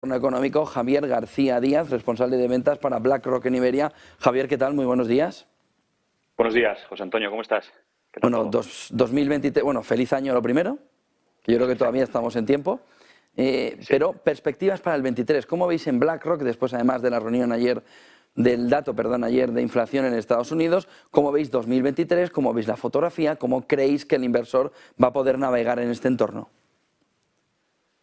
económico, Javier García Díaz, responsable de ventas para BlackRock en Iberia. Javier, ¿qué tal? Muy buenos días. Buenos días, José Antonio, ¿cómo estás? Bueno, 2023, bueno, feliz año lo primero, que yo creo que todavía estamos en tiempo. Sí. Pero perspectivas para el 23. ¿Cómo veis en BlackRock, después además de la reunión ayer, ayer de inflación en Estados Unidos, cómo veis 2023, cómo veis la fotografía, cómo creéis que el inversor va a poder navegar en este entorno?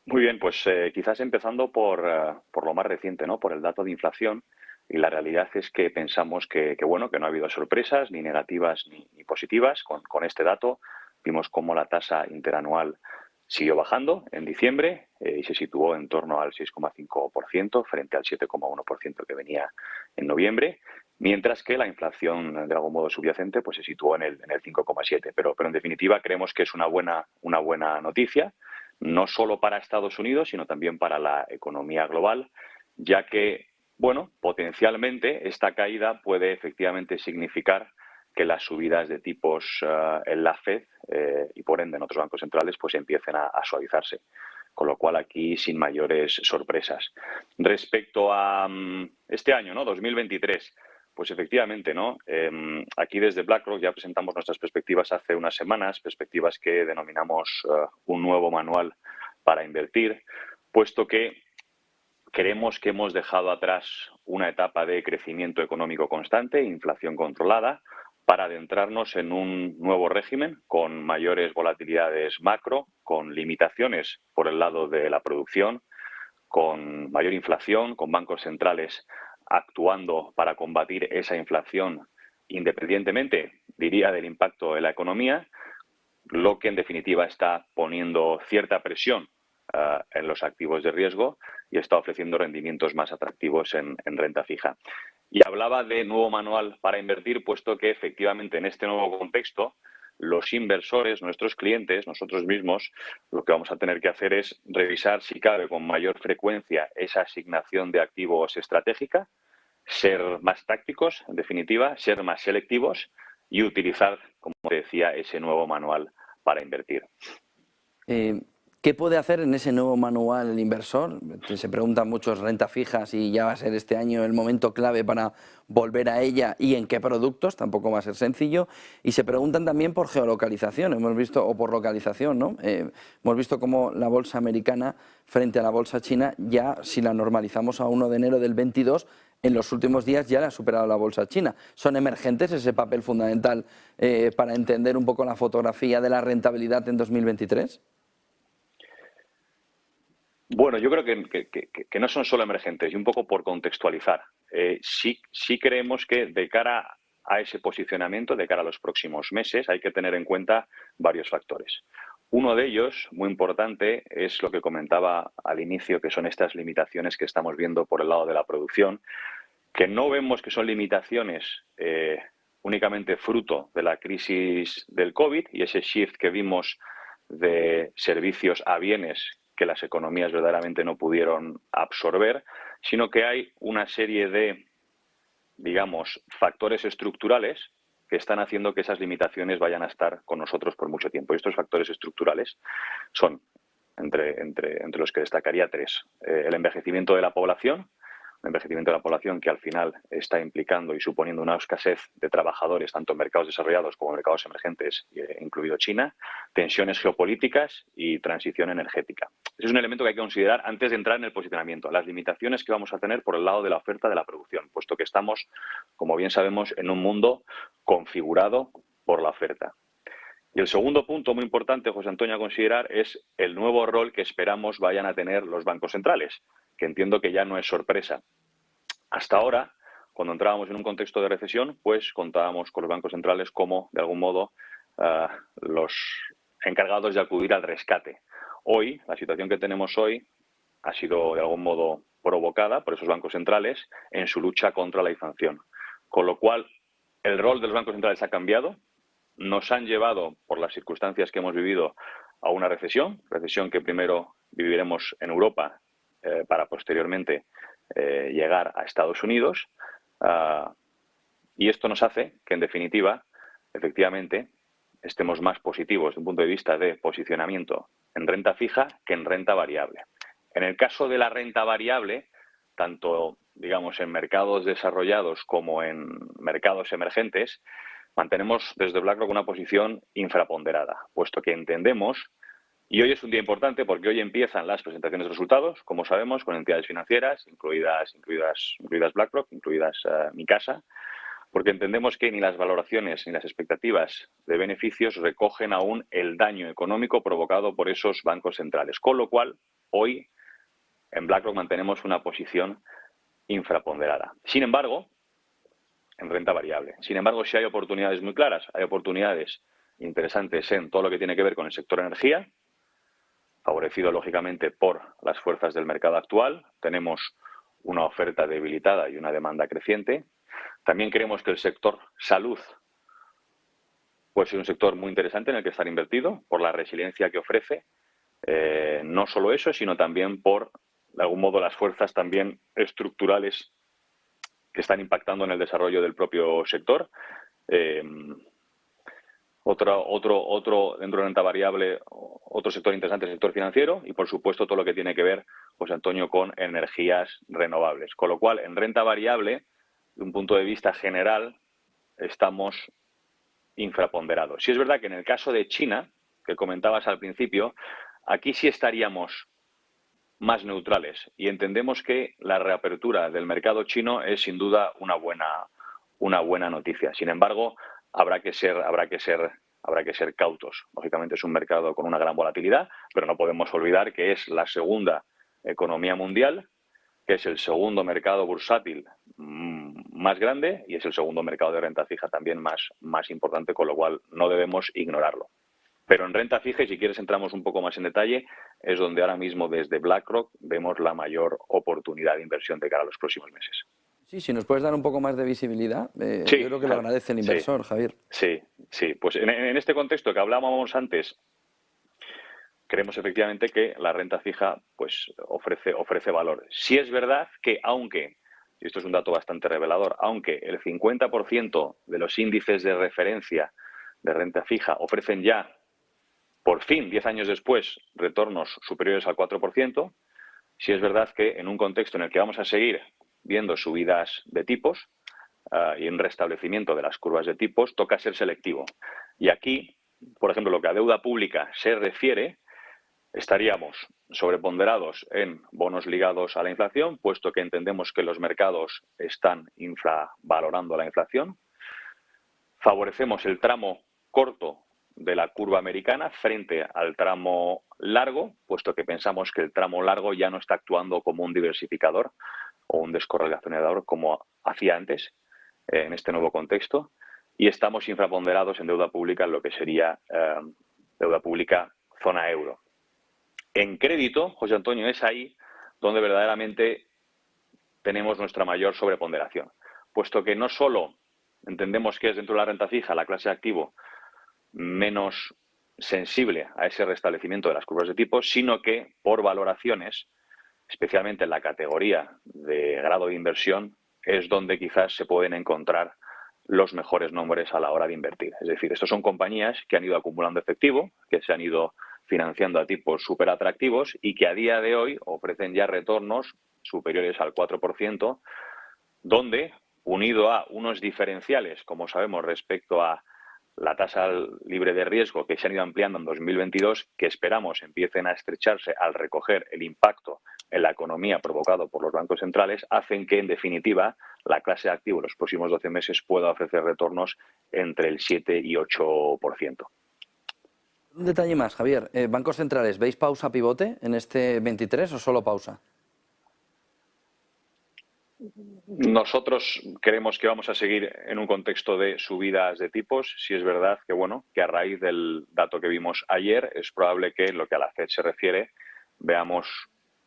Muy bien, pues quizás empezando por lo más reciente, ¿no? Por el dato de inflación. Y la realidad es que pensamos que no ha habido sorpresas, ni negativas ni positivas con este dato. Vimos cómo la tasa interanual siguió bajando en diciembre y se situó en torno al 6,5% frente al 7,1% que venía en noviembre, mientras que la inflación, de algún modo subyacente, pues se situó en el 5,7%. Pero en definitiva creemos que es una buena noticia, no solo para Estados Unidos, sino también para la economía global, ya que, potencialmente esta caída puede efectivamente significar que las subidas de tipos en la Fed y por ende en otros bancos centrales pues empiecen a suavizarse. Con lo cual aquí sin mayores sorpresas. Respecto a este año, ¿no? 2023, pues efectivamente, ¿no? Aquí desde BlackRock ya presentamos nuestras perspectivas hace unas semanas, perspectivas que denominamos un nuevo manual para invertir, puesto que creemos que hemos dejado atrás una etapa de crecimiento económico constante, inflación controlada, para adentrarnos en un nuevo régimen con mayores volatilidades macro, con limitaciones por el lado de la producción, con mayor inflación, con bancos centrales actuando para combatir esa inflación independientemente, diría, del impacto en la economía, lo que en definitiva está poniendo cierta presión en los activos de riesgo y está ofreciendo rendimientos más atractivos en renta fija. Y hablaba de nuevo manual para invertir, puesto que efectivamente en este nuevo contexto los inversores, nuestros clientes, nosotros mismos, lo que vamos a tener que hacer es revisar, si cabe, con mayor frecuencia esa asignación de activos estratégica, ser más tácticos, en definitiva, ser más selectivos y utilizar, como te decía, ese nuevo manual para invertir. ¿Qué puede hacer en ese nuevo manual el inversor? Se preguntan muchos renta fija si ya va a ser este año el momento clave para volver a ella y en qué productos, tampoco va a ser sencillo. Y se preguntan también por geolocalización, o por localización, ¿no? Hemos visto cómo la bolsa americana frente a la bolsa china ya, si la normalizamos a 1 de enero del 22, en los últimos días ya la ha superado la bolsa china. ¿Son emergentes ese papel fundamental para entender un poco la fotografía de la rentabilidad en 2023? Bueno, yo creo que no son solo emergentes y un poco por contextualizar. Sí creemos que de cara a ese posicionamiento, de cara a los próximos meses, hay que tener en cuenta varios factores. Uno de ellos, muy importante, es lo que comentaba al inicio, que son estas limitaciones que estamos viendo por el lado de la producción, que no vemos que son limitaciones únicamente fruto de la crisis del COVID y ese shift que vimos de servicios a bienes que las economías verdaderamente no pudieron absorber, sino que hay una serie de, digamos, factores estructurales que están haciendo que esas limitaciones vayan a estar con nosotros por mucho tiempo. Y estos factores estructurales son, entre los que destacaría 3. El envejecimiento de la población, un envejecimiento de la población que al final está implicando y suponiendo una escasez de trabajadores tanto en mercados desarrollados como en mercados emergentes, incluido China, tensiones geopolíticas y transición energética. Ese es un elemento que hay que considerar antes de entrar en el posicionamiento, las limitaciones que vamos a tener por el lado de la oferta de la producción, puesto que estamos, como bien sabemos, en un mundo configurado por la oferta. Y el segundo punto muy importante, José Antonio, a considerar es el nuevo rol que esperamos vayan a tener los bancos centrales, que entiendo que ya no es sorpresa. Hasta ahora, cuando entrábamos en un contexto de recesión, pues contábamos con los bancos centrales como, de algún modo, los encargados de acudir al rescate. Hoy, la situación que tenemos hoy ha sido, de algún modo, provocada por esos bancos centrales en su lucha contra la inflación. Con lo cual, el rol de los bancos centrales ha cambiado. Nos han llevado, por las circunstancias que hemos vivido, a una recesión que primero viviremos en Europa para posteriormente llegar a Estados Unidos. Y esto nos hace que, en definitiva, efectivamente, estemos más positivos desde un punto de vista de posicionamiento en renta fija que en renta variable. En el caso de la renta variable, tanto, digamos, en mercados desarrollados como en mercados emergentes, mantenemos desde BlackRock una posición infraponderada, puesto que entendemos, y hoy es un día importante porque hoy empiezan las presentaciones de resultados, como sabemos, con entidades financieras, incluidas BlackRock, incluidas mi casa, porque entendemos que ni las valoraciones ni las expectativas de beneficios recogen aún el daño económico provocado por esos bancos centrales. Con lo cual, hoy en BlackRock mantenemos una posición infraponderada. Sin embargo, en renta variable. Sin embargo, sí hay oportunidades muy claras. Hay oportunidades interesantes en todo lo que tiene que ver con el sector energía, favorecido lógicamente por las fuerzas del mercado actual. Tenemos una oferta debilitada y una demanda creciente. También creemos que el sector salud puede ser un sector muy interesante en el que estar invertido por la resiliencia que ofrece. No solo eso, sino también por, de algún modo, las fuerzas también estructurales que están impactando en el desarrollo del propio sector. Otro dentro de renta variable, otro sector interesante es el sector financiero y, por supuesto, todo lo que tiene que ver, José Antonio, con energías renovables. Con lo cual, en renta variable, de un punto de vista general, estamos infraponderados. Sí es verdad que en el caso de China, que comentabas al principio, aquí sí estaríamos más neutrales y entendemos que la reapertura del mercado chino es sin duda una buena noticia. Sin embargo, habrá que ser cautos. Lógicamente es un mercado con una gran volatilidad, pero no podemos olvidar que es la segunda economía mundial, que es el segundo mercado bursátil más grande y es el segundo mercado de renta fija también más importante, con lo cual no debemos ignorarlo. Pero en renta fija, y si quieres entramos un poco más en detalle, es donde ahora mismo desde BlackRock vemos la mayor oportunidad de inversión de cara a los próximos meses. Sí, si nos puedes dar un poco más de visibilidad, Sí, yo creo que lo agradece el inversor, sí, Javier. Sí. Pues en este contexto que hablábamos antes, creemos efectivamente que la renta fija pues ofrece valor. Sí es verdad que aunque, y esto es un dato bastante revelador, aunque el 50% de los índices de referencia de renta fija ofrecen ya, por fin, 10 años después, retornos superiores al 4%, sí es verdad que en un contexto en el que vamos a seguir viendo subidas de tipos y un restablecimiento de las curvas de tipos, toca ser selectivo. Y aquí, por ejemplo, lo que a deuda pública se refiere, estaríamos sobreponderados en bonos ligados a la inflación, puesto que entendemos que los mercados están infravalorando la inflación. Favorecemos el tramo corto de la curva americana frente al tramo largo, puesto que pensamos que el tramo largo ya no está actuando como un diversificador o un descorrelacionador como hacía antes en este nuevo contexto, y estamos infraponderados en deuda pública en lo que sería deuda pública zona euro. En crédito, José Antonio, es ahí donde verdaderamente tenemos nuestra mayor sobreponderación, puesto que no solo entendemos que es dentro de la renta fija la clase de activo menos sensible a ese restablecimiento de las curvas de tipos, sino que por valoraciones, especialmente en la categoría de grado de inversión, es donde quizás se pueden encontrar los mejores nombres a la hora de invertir. Es decir, estos son compañías que han ido acumulando efectivo, que se han ido financiando a tipos súper atractivos y que a día de hoy ofrecen ya retornos superiores al 4%, donde, unido a unos diferenciales, como sabemos, respecto a la tasa libre de riesgo que se han ido ampliando en 2022, que esperamos empiecen a estrecharse al recoger el impacto en la economía provocado por los bancos centrales, hacen que, en definitiva, la clase de activo en los próximos 12 meses pueda ofrecer retornos entre el 7 y 8%. Un detalle más, Javier. Bancos centrales, ¿veis pausa pivote en este 23 o solo pausa? Nosotros creemos que vamos a seguir en un contexto de subidas de tipos. Sí es verdad que, bueno, que a raíz del dato que vimos ayer es probable que, en lo que a la FED se refiere, veamos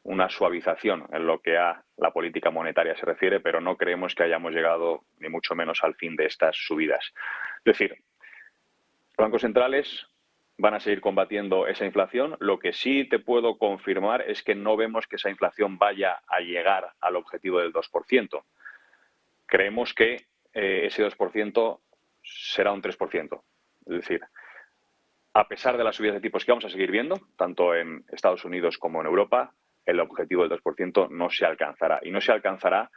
una suavización en lo que a la política monetaria se refiere, pero no creemos que hayamos llegado ni mucho menos al fin de estas subidas. Es decir, los bancos centrales van a seguir combatiendo esa inflación. Lo que sí te puedo confirmar es que no vemos que esa inflación vaya a llegar al objetivo del 2%. Creemos que ese 2% será un 3%. Es decir, a pesar de las subidas de tipos que vamos a seguir viendo, tanto en Estados Unidos como en Europa, el objetivo del 2% no se alcanzará. Y no se alcanzará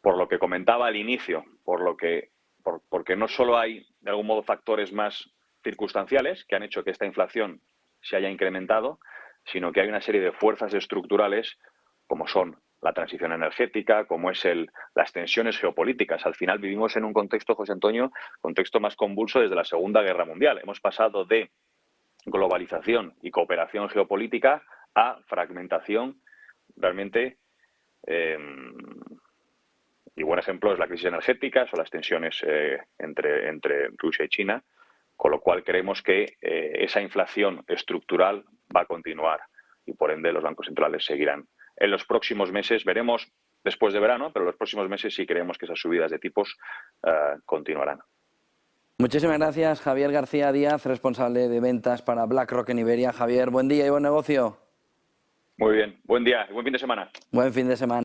por lo que comentaba al inicio, porque no solo hay, de algún modo, factores más circunstanciales que han hecho que esta inflación se haya incrementado, sino que hay una serie de fuerzas estructurales como son la transición energética, como es las tensiones geopolíticas. Al final vivimos en un contexto, José Antonio, contexto más convulso desde la Segunda Guerra Mundial. Hemos pasado de globalización y cooperación geopolítica a fragmentación realmente. Y buen ejemplo es la crisis energética o las tensiones entre Rusia y China, con lo cual creemos que esa inflación estructural va a continuar y por ende los bancos centrales seguirán. En los próximos meses veremos después de verano, pero en los próximos meses sí creemos que esas subidas de tipos continuarán. Muchísimas gracias, Javier García Díaz, responsable de ventas para BlackRock en Iberia. Javier, buen día y buen negocio. Muy bien, buen día y buen fin de semana. Buen fin de semana.